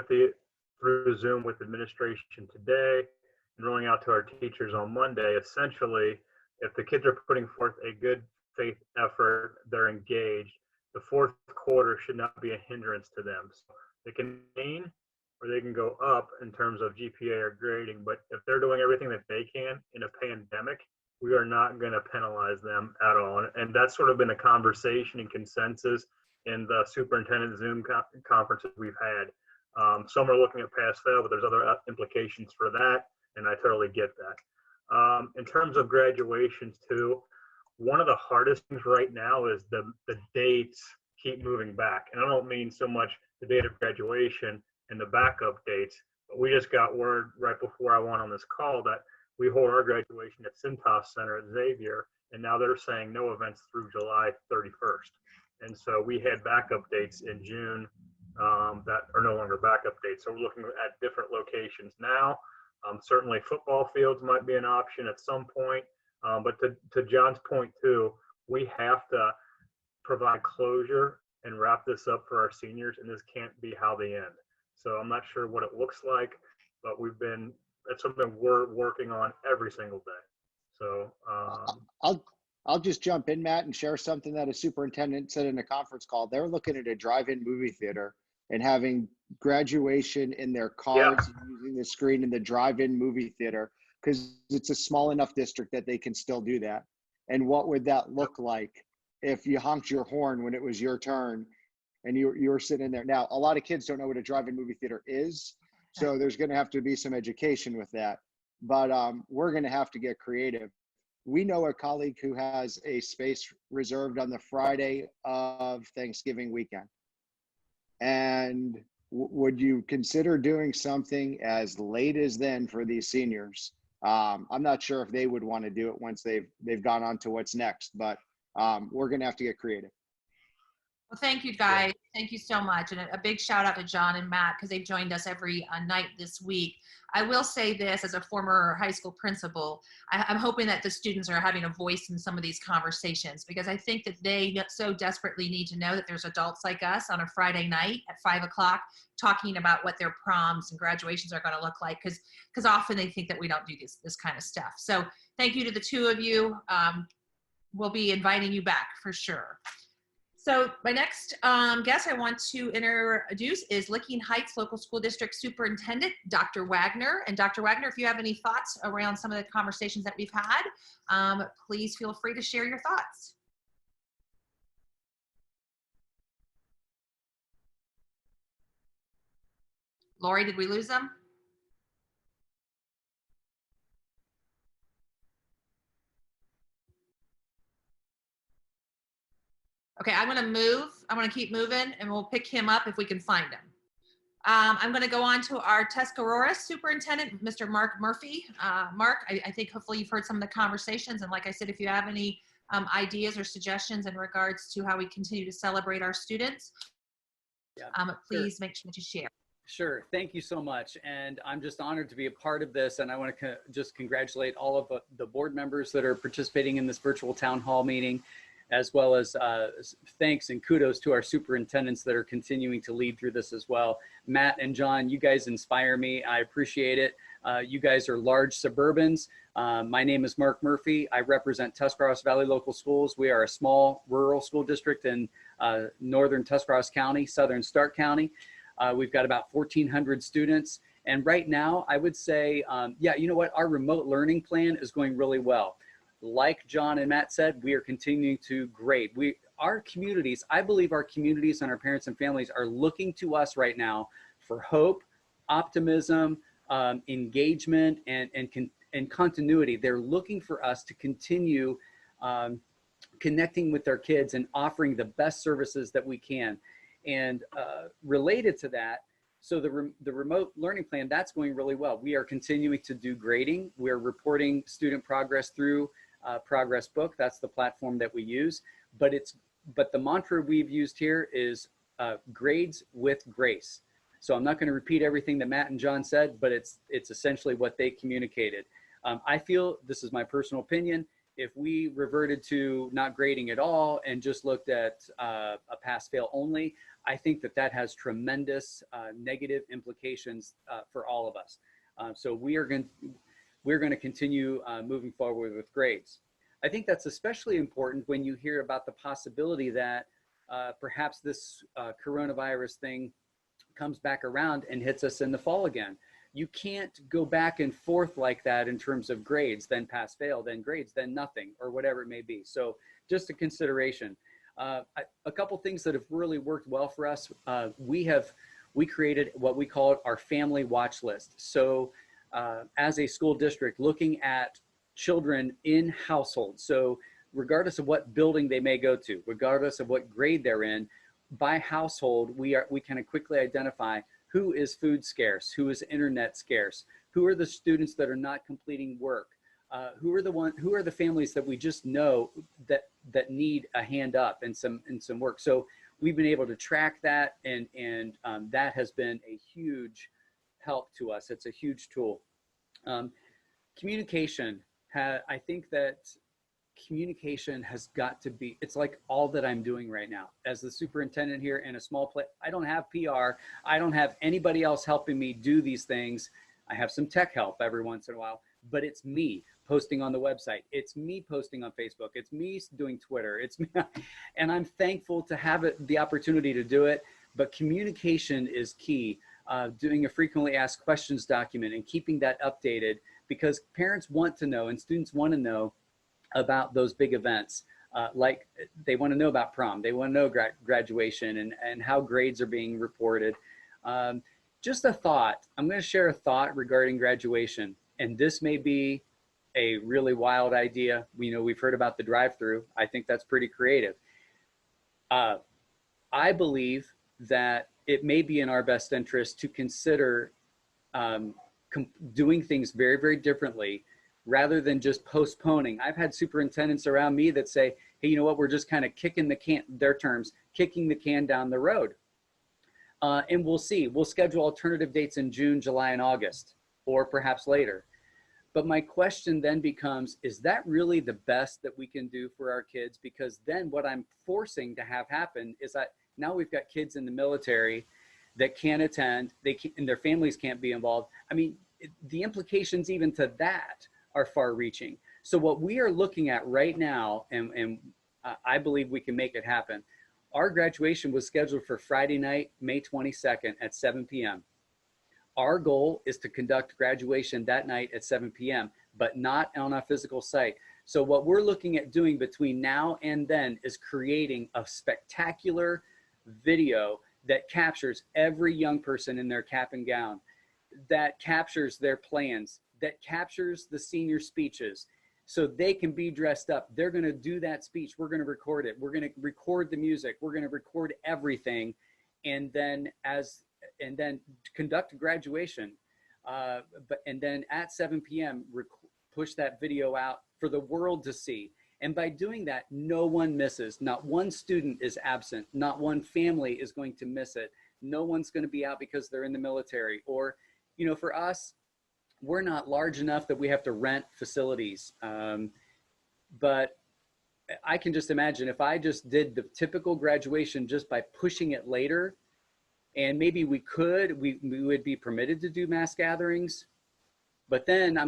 [SPEAKER 10] through Zoom with administration today and rolling out to our teachers on Monday. Essentially, if the kids are putting forth a good faith effort, they're engaged, the fourth quarter should not be a hindrance to them. So they can gain or they can go up in terms of GPA or grading, but if they're doing everything that they can in a pandemic, we are not going to penalize them at all. And that's sort of been a conversation and consensus in the superintendent Zoom conferences we've had. Some are looking at pass-fail, but there's other implications for that, and I totally get that. In terms of graduations too, one of the hardest things right now is the dates keep moving back. And I don't mean so much the date of graduation and the backup dates, but we just got word right before I went on this call that we hold our graduation at Cintas Center at Xavier, and now they're saying no events through July 31st. And so we had backup dates in June that are no longer backup dates. So we're looking at different locations now. Certainly football fields might be an option at some point. But to John's point too, we have to provide closure and wrap this up for our seniors, and this can't be how they end. So I'm not sure what it looks like, but that's something we're working on every single day. So
[SPEAKER 11] I'll just jump in, Matt, and share something that a superintendent said in a conference call. They're looking at a drive-in movie theater and having graduation in their cars, and using the screen in the drive-in movie theater, because it's a small enough district that they can still do that. And what would that look like if you honked your horn when it was your turn and you were sitting there? Now, a lot of kids don't know what a drive-in movie theater is, so there's going to have to be some education with that. But we're going to have to get creative. We know a colleague who has a space reserved on the Friday of Thanksgiving weekend. And would you consider doing something as late as then for these seniors? I'm not sure if they would want to do it once they've gone on to what's next, but we're going to have to get creative.
[SPEAKER 1] Well, thank you guys. Thank you so much. And a big shout out to John and Matt because they've joined us every night this week. I will say this as a former high school principal, I'm hoping that the students are having a voice in some of these conversations because I think that they so desperately need to know that there's adults like us on a Friday night at 5 o'clock talking about what their proms and graduations are going to look like because often they think that we don't do this kind of stuff. So thank you to the two of you. We'll be inviting you back for sure. So my next guest I want to introduce is Licking Heights Local School District Superintendent, Dr. Wagner. And Dr. Wagner, if you have any thoughts around some of the conversations that we've had, please feel free to share your thoughts. Lori, did we lose them? Okay, I'm gonna keep moving and we'll pick him up if we can find him. I'm gonna go on to our Tuscarora Superintendent, Mr. Mark Murphy. Mark, I think hopefully you've heard some of the conversations, and like I said, if you have any ideas or suggestions in regards to how we continue to celebrate our students, please make sure that you share.
[SPEAKER 12] Sure. Thank you so much. And I'm just honored to be a part of this. And I want to just congratulate all of the board members that are participating in this virtual town hall meeting, as well as thanks and kudos to our superintendents that are continuing to lead through this as well. Matt and John, you guys inspire me. I appreciate it. You guys are large suburbans. My name is Mark Murphy. I represent Tuscarawas Valley Local Schools. We are a small rural school district in northern Tuscarawas County, southern Stark County. We've got about 1,400 students. And right now, I would say, yeah, you know what? Our remote learning plan is going really well. Like John and Matt said, we are continuing to grade. Our communities, I believe our communities and our parents and families are looking to us right now for hope, optimism, engagement, and continuity. They're looking for us to continue connecting with their kids and offering the best services that we can. And related to that, so the remote learning plan, that's going really well. We are continuing to do grading. We're reporting student progress through Progress Book. That's the platform that we use. But the mantra we've used here is grades with grace. So I'm not going to repeat everything that Matt and John said, but it's essentially what they communicated. I feel, this is my personal opinion, if we reverted to not grading at all and just looked at a pass-fail only, I think that has tremendous negative implications for all of us. So we're going to continue moving forward with grades. I think that's especially important when you hear about the possibility that perhaps this coronavirus thing comes back around and hits us in the fall again. You can't go back and forth like that in terms of grades, then pass fail, then grades, then nothing, or whatever it may be. So just a consideration. A couple things that have really worked well for us. We created what we call our family watch list. So as a school district, looking at children in households. So regardless of what building they may go to, regardless of what grade they're in, by household, we kind of quickly identify who is food scarce, who is internet scarce, who are the students that are not completing work, who are the families that we just know that need a hand up and some work. So we've been able to track that, and that has been a huge help to us. It's a huge tool. Communication. I think that communication has got to be, it's like all that I'm doing right now as the superintendent here in a small place. I don't have PR. I don't have anybody else helping me do these things. I have some tech help every once in a while, but it's me posting on the website. It's me posting on Facebook. It's me doing Twitter. It's me, and I'm thankful to have the opportunity to do it, but communication is key. Doing a frequently asked questions document and keeping that updated, because parents want to know and students want to know about those big events. Like they want to know about prom, they want to know graduation and how grades are being reported. Just a thought, I'm going to share a thought regarding graduation, and this may be a really wild idea. We've heard about the drive-through. I think that's pretty creative. I believe that it may be in our best interest to consider doing things very, very differently rather than just postponing. I've had superintendents around me that say, hey, you know what, we're just kind of kicking the can, their terms, kicking the can down the road. And we'll see. We'll schedule alternative dates in June, July, and August, or perhaps later. But my question then becomes, is that really the best that we can do for our kids? Because then what I'm forcing to have happen is that now we've got kids in the military that can't attend, and their families can't be involved. I mean, the implications even to that are far reaching. So what we are looking at right now, and I believe we can make it happen. Our graduation was scheduled for Friday night, May 22nd at 7 p.m. Our goal is to conduct graduation that night at 7 p.m., but not on a physical site. So what we're looking at doing between now and then is creating a spectacular video that captures every young person in their cap and gown, that captures their plans, that captures the senior speeches, so they can be dressed up. They're going to do that speech. We're going to record it. We're going to record the music. We're going to record everything, and then conduct graduation. And then at 7 p.m. push that video out for the world to see. And by doing that, no one misses. Not one student is absent. Not one family is going to miss it. No one's going to be out because they're in the military. Or, you know, for us, we're not large enough that we have to rent facilities. But I can just imagine if I just did the typical graduation just by pushing it later, and maybe we would be permitted to do mass gatherings. But then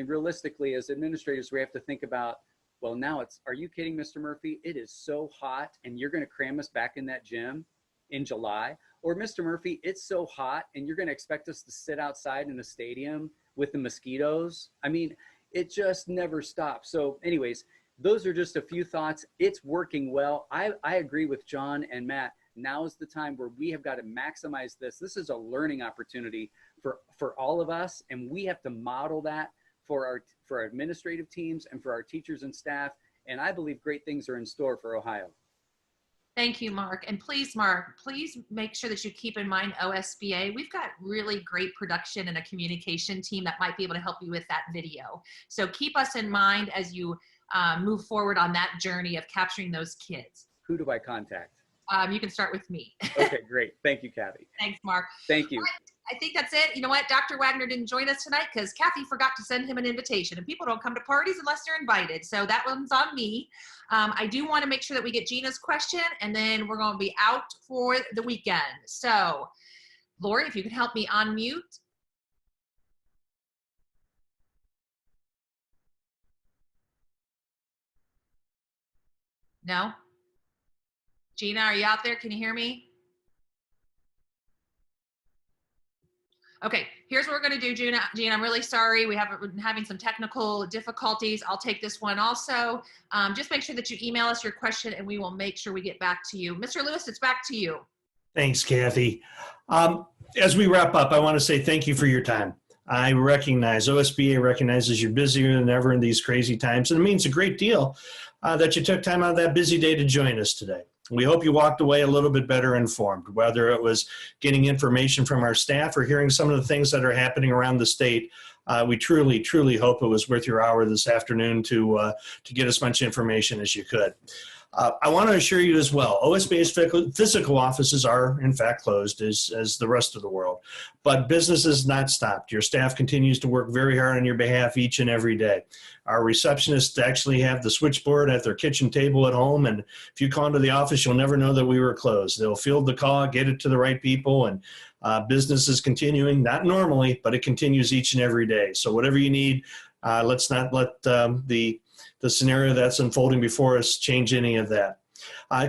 [SPEAKER 12] realistically, as administrators, we have to think about, well, now are you kidding, Mr. Murphy? It is so hot and you're going to cram us back in that gym in July? Or Mr. Murphy, it's so hot and you're going to expect us to sit outside in a stadium with the mosquitoes? I mean, it just never stops. So anyways, those are just a few thoughts. It's working well. I agree with John and Matt. Now is the time where we have got to maximize this. This is a learning opportunity for all of us, and we have to model that for our administrative teams and for our teachers and staff. And I believe great things are in store for Ohio.
[SPEAKER 1] Thank you, Mark. And please, Mark, please make sure that you keep in mind OSBA. We've got really great production and a communication team that might be able to help you with that video. So keep us in mind as you move forward on that journey of capturing those kids.
[SPEAKER 12] Who do I contact?
[SPEAKER 1] You can start with me.
[SPEAKER 12] Okay, great. Thank you, Kathy.
[SPEAKER 1] Thanks, Mark.
[SPEAKER 12] Thank you.
[SPEAKER 1] I think that's it. You know what? Dr. Wagner didn't join us tonight because Kathy forgot to send him an invitation, and people don't come to parties unless they're invited. So that one's on me. I do want to make sure that we get Gina's question, and then we're going to be out for the weekend. So Lori, if you could help me unmute. No? Gina, are you out there? Can you hear me? Okay, here's what we're going to do, Gina. I'm really sorry. We've been having some technical difficulties. I'll take this one also. Just make sure that you email us your question and we will make sure we get back to you. Mr. Lewis, it's back to you.
[SPEAKER 2] Thanks, Kathy. As we wrap up, I want to say thank you for your time. I recognize, OSBA recognizes you're busier than ever in these crazy times, and it means a great deal that you took time out of that busy day to join us today. We hope you walked away a little bit better informed, whether it was getting information from our staff or hearing some of the things that are happening around the state. We truly, truly hope it was worth your hour this afternoon to get as much information as you could. I want to assure you as well, OSBA's physical offices are in fact closed as the rest of the world, but business has not stopped. Your staff continues to work very hard on your behalf each and every day. Our receptionists actually have the switchboard at their kitchen table at home, and if you call into the office, you'll never know that we were closed. They'll field the call, get it to the right people, and business is continuing, not normally, but it continues each and every day. So whatever you need, let's not let the scenario that's unfolding before us change any of that.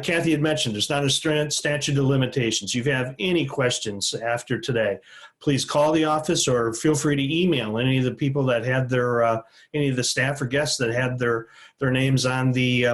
[SPEAKER 2] Kathy had mentioned there's not a statute of limitations. If you have any questions after today, please call the office or feel free to email any of the people that had their, any of the staff or guests that had their names on the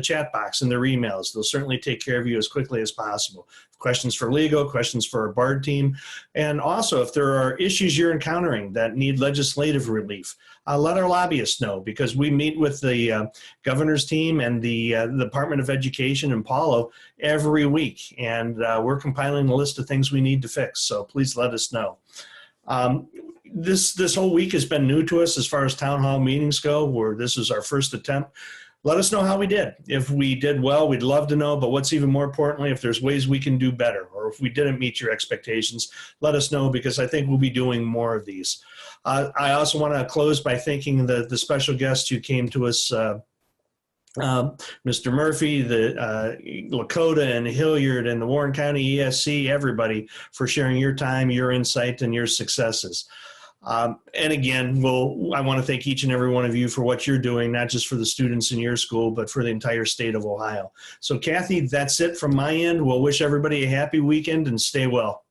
[SPEAKER 2] chat box in their emails. They'll certainly take care of you as quickly as possible. Questions for legal, questions for our BARD team, and also if there are issues you're encountering that need legislative relief, let our lobbyists know, because we meet with the governor's team and the Department of Education in Paulo every week, and we're compiling a list of things we need to fix, so please let us know. This whole week has been new to us as far as town hall meetings go, where this is our first attempt. Let us know how we did. If we did well, we'd love to know, but what's even more importantly, if there's ways we can do better, or if we didn't meet your expectations, let us know, because I think we'll be doing more of these. I also want to close by thanking the special guests who came to us, Mr. Murphy, the Lakota and Hilliard and the Warren County ESC, everybody, for sharing your time, your insight, and your successes. And again, I want to thank each and every one of you for what you're doing, not just for the students in your school, but for the entire state of Ohio. So Kathy, that's it from my end. We'll wish everybody a happy weekend and stay well.